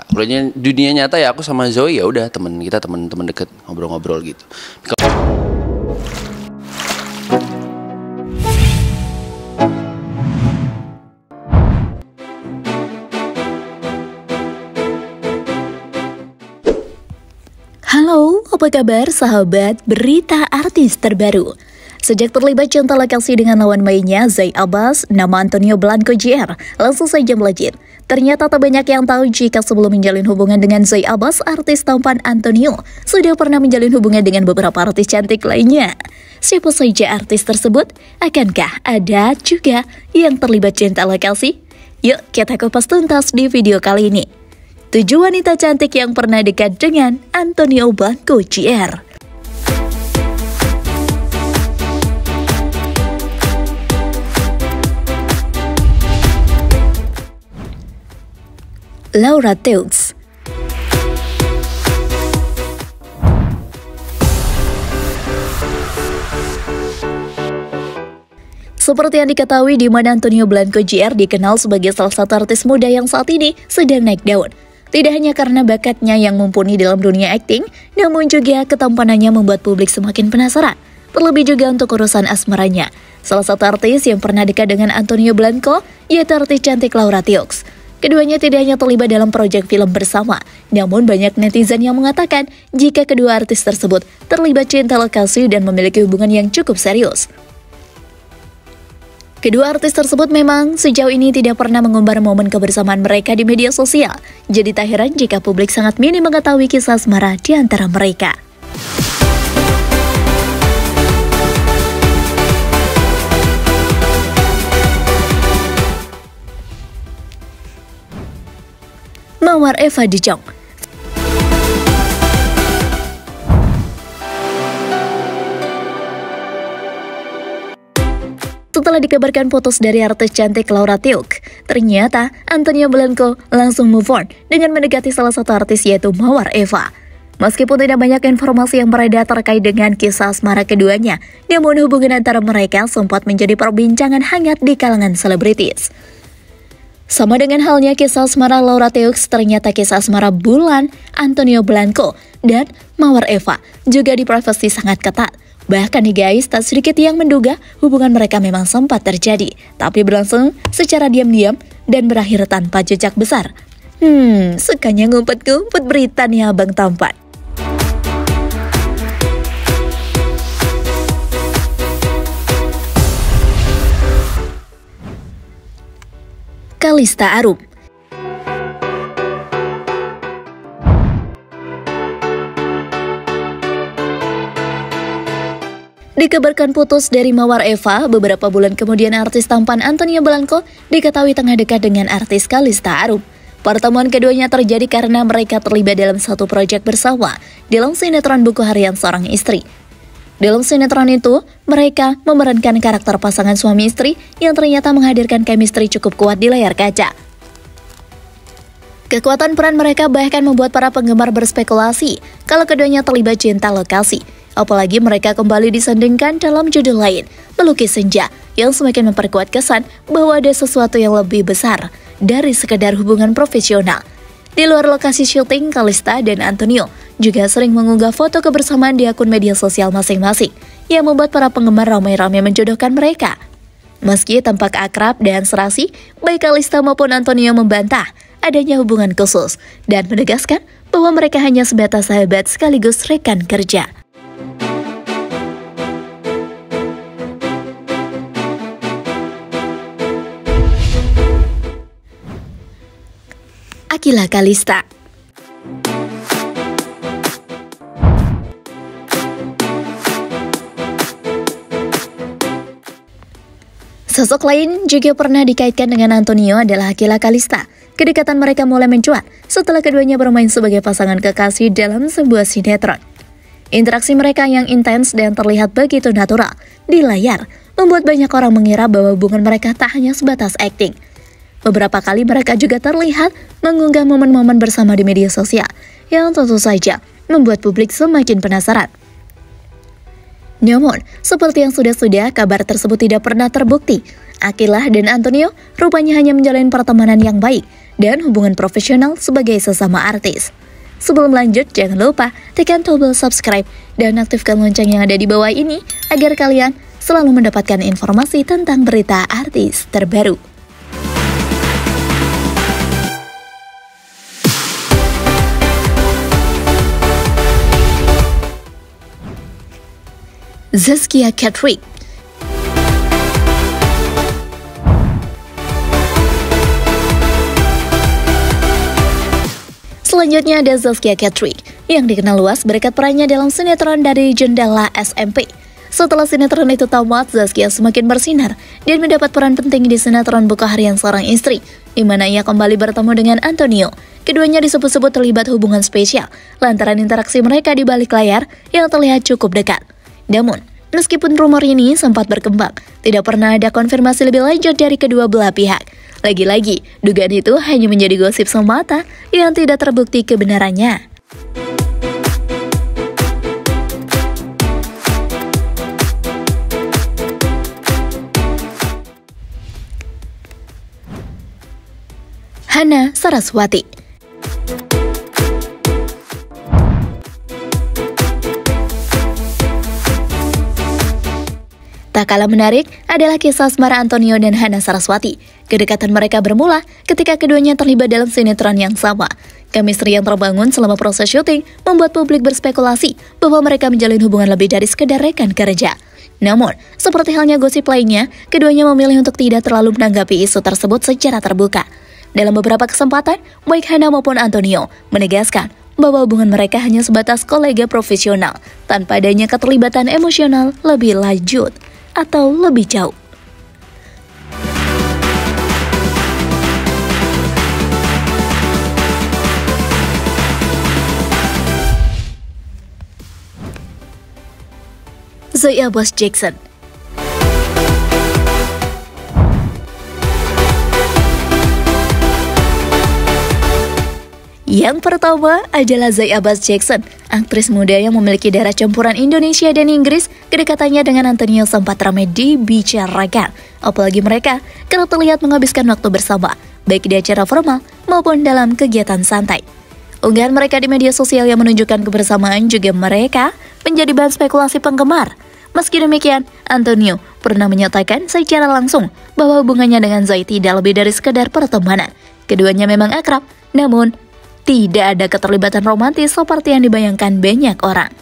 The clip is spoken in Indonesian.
Kalau dunia nyata ya aku sama Zoe ya udah teman deket ngobrol-ngobrol gitu. Halo, apa kabar sahabat berita artis terbaru? Sejak terlibat cinta lokasi dengan lawan mainnya Zai Abbas, nama Antonio Blanco Jr. langsung saja melejit. Ternyata tak banyak yang tahu jika sebelum menjalin hubungan dengan Zai Abbas, artis tampan Antonio sudah pernah menjalin hubungan dengan beberapa artis cantik lainnya. Siapa saja artis tersebut? Akankah ada juga yang terlibat cinta lokasi? Yuk kita kupas tuntas di video kali ini. 7 wanita cantik yang pernah dekat dengan Antonio Blanco Jr. Laura Teux. Seperti yang diketahui, di mana Antonio Blanco Jr. dikenal sebagai salah satu artis muda yang saat ini sedang naik daun. Tidak hanya karena bakatnya yang mumpuni dalam dunia akting, namun juga ketampanannya membuat publik semakin penasaran. Terlebih juga untuk urusan asmaranya. Salah satu artis yang pernah dekat dengan Antonio Blanco yaitu artis cantik Laura Teux. Keduanya tidak hanya terlibat dalam proyek film bersama, namun banyak netizen yang mengatakan jika kedua artis tersebut terlibat cinta lokasi dan memiliki hubungan yang cukup serius. Kedua artis tersebut memang sejauh ini tidak pernah mengumbar momen kebersamaan mereka di media sosial, jadi tak heran jika publik sangat minim mengetahui kisah asmara di antara mereka. Mawar Eva De Jong. Setelah dikabarkan putus dari artis cantik Laura Teux, ternyata Antonio Blanco langsung move on dengan mendekati salah satu artis yaitu Mawar Eva. Meskipun tidak banyak informasi yang beredar terkait dengan kisah asmara keduanya, namun hubungan antara mereka sempat menjadi perbincangan hangat di kalangan selebritis. Sama dengan halnya kisah asmara Laura Teux, ternyata kisah asmara bulan Antonio Blanco dan Mawar Eva juga diprivasi sangat ketat. Bahkan nih guys, tak sedikit yang menduga hubungan mereka memang sempat terjadi, tapi berlangsung secara diam-diam dan berakhir tanpa jejak besar. Sukanya ngumpet-ngumpet berita nih abang tampan. Kalista Arum. Dikabarkan putus dari Mawar Eva, beberapa bulan kemudian artis tampan Antonio Blanco diketahui tengah dekat dengan artis Kalista Arum. Pertemuan keduanya terjadi karena mereka terlibat dalam satu proyek bersama dalam sinetron Buku Harian Seorang Istri. Dalam sinetron itu, mereka memerankan karakter pasangan suami istri yang ternyata menghadirkan chemistry cukup kuat di layar kaca. Kekuatan peran mereka bahkan membuat para penggemar berspekulasi kalau keduanya terlibat cinta lokasi. Apalagi mereka kembali disandingkan dalam judul lain, Melukis Senja, yang semakin memperkuat kesan bahwa ada sesuatu yang lebih besar dari sekedar hubungan profesional. Di luar lokasi syuting, Kalista dan Antonio juga sering mengunggah foto kebersamaan di akun media sosial masing-masing, yang membuat para penggemar ramai-ramai menjodohkan mereka. Meski tampak akrab dan serasi, baik Kalista maupun Antonio membantah adanya hubungan khusus dan menegaskan bahwa mereka hanya sebatas sahabat sekaligus rekan kerja. Akila Kalista. Sosok lain juga pernah dikaitkan dengan Antonio adalah Akila Kalista. Kedekatan mereka mulai mencuat setelah keduanya bermain sebagai pasangan kekasih dalam sebuah sinetron. Interaksi mereka yang intens dan terlihat begitu natural di layar membuat banyak orang mengira bahwa hubungan mereka tak hanya sebatas akting. Beberapa kali mereka juga terlihat mengunggah momen-momen bersama di media sosial yang tentu saja membuat publik semakin penasaran. Namun, seperti yang sudah-sudah, kabar tersebut tidak pernah terbukti. Akila dan Antonio rupanya hanya menjalin pertemanan yang baik dan hubungan profesional sebagai sesama artis. Sebelum lanjut, jangan lupa tekan tombol subscribe dan aktifkan lonceng yang ada di bawah ini agar kalian selalu mendapatkan informasi tentang berita artis terbaru. Zaskia Catrick. Selanjutnya ada Zaskia Catrick, yang dikenal luas berkat perannya dalam sinetron dari Jendela SMP. Setelah sinetron itu tamat, Zaskia semakin bersinar dan mendapat peran penting di sinetron Buka Harian Seorang Istri, di mana ia kembali bertemu dengan Antonio. Keduanya disebut-sebut terlibat hubungan spesial lantaran interaksi mereka di balik layar yang terlihat cukup dekat. Namun, meskipun rumor ini sempat berkembang, tidak pernah ada konfirmasi lebih lanjut dari kedua belah pihak. Lagi-lagi, dugaan itu hanya menjadi gosip semata yang tidak terbukti kebenarannya. Hana Saraswati. Tak kalah menarik adalah kisah asmara Antonio dan Hana Saraswati. Kedekatan mereka bermula ketika keduanya terlibat dalam sinetron yang sama. Chemistry yang terbangun selama proses syuting membuat publik berspekulasi bahwa mereka menjalin hubungan lebih dari sekedar rekan kerja. Namun, seperti halnya gosip lainnya, keduanya memilih untuk tidak terlalu menanggapi isu tersebut secara terbuka. Dalam beberapa kesempatan, baik Hana maupun Antonio menegaskan bahwa hubungan mereka hanya sebatas kolega profesional, tanpa adanya keterlibatan emosional lebih lanjut atau lebih jauh. Zoe Abas Jackson. Yang pertama adalah Zoe Abas Jackson, aktris muda yang memiliki darah campuran Indonesia dan Inggris. Kedekatannya dengan Antonio sempat ramai dibicarakan, apalagi mereka kerap terlihat menghabiskan waktu bersama, baik di acara formal maupun dalam kegiatan santai. Unggahan mereka di media sosial yang menunjukkan kebersamaan juga mereka menjadi bahan spekulasi penggemar. Meski demikian, Antonio pernah menyatakan secara langsung bahwa hubungannya dengan Zoe tidak lebih dari sekedar pertemanan. Keduanya memang akrab, namun tidak ada keterlibatan romantis seperti yang dibayangkan banyak orang.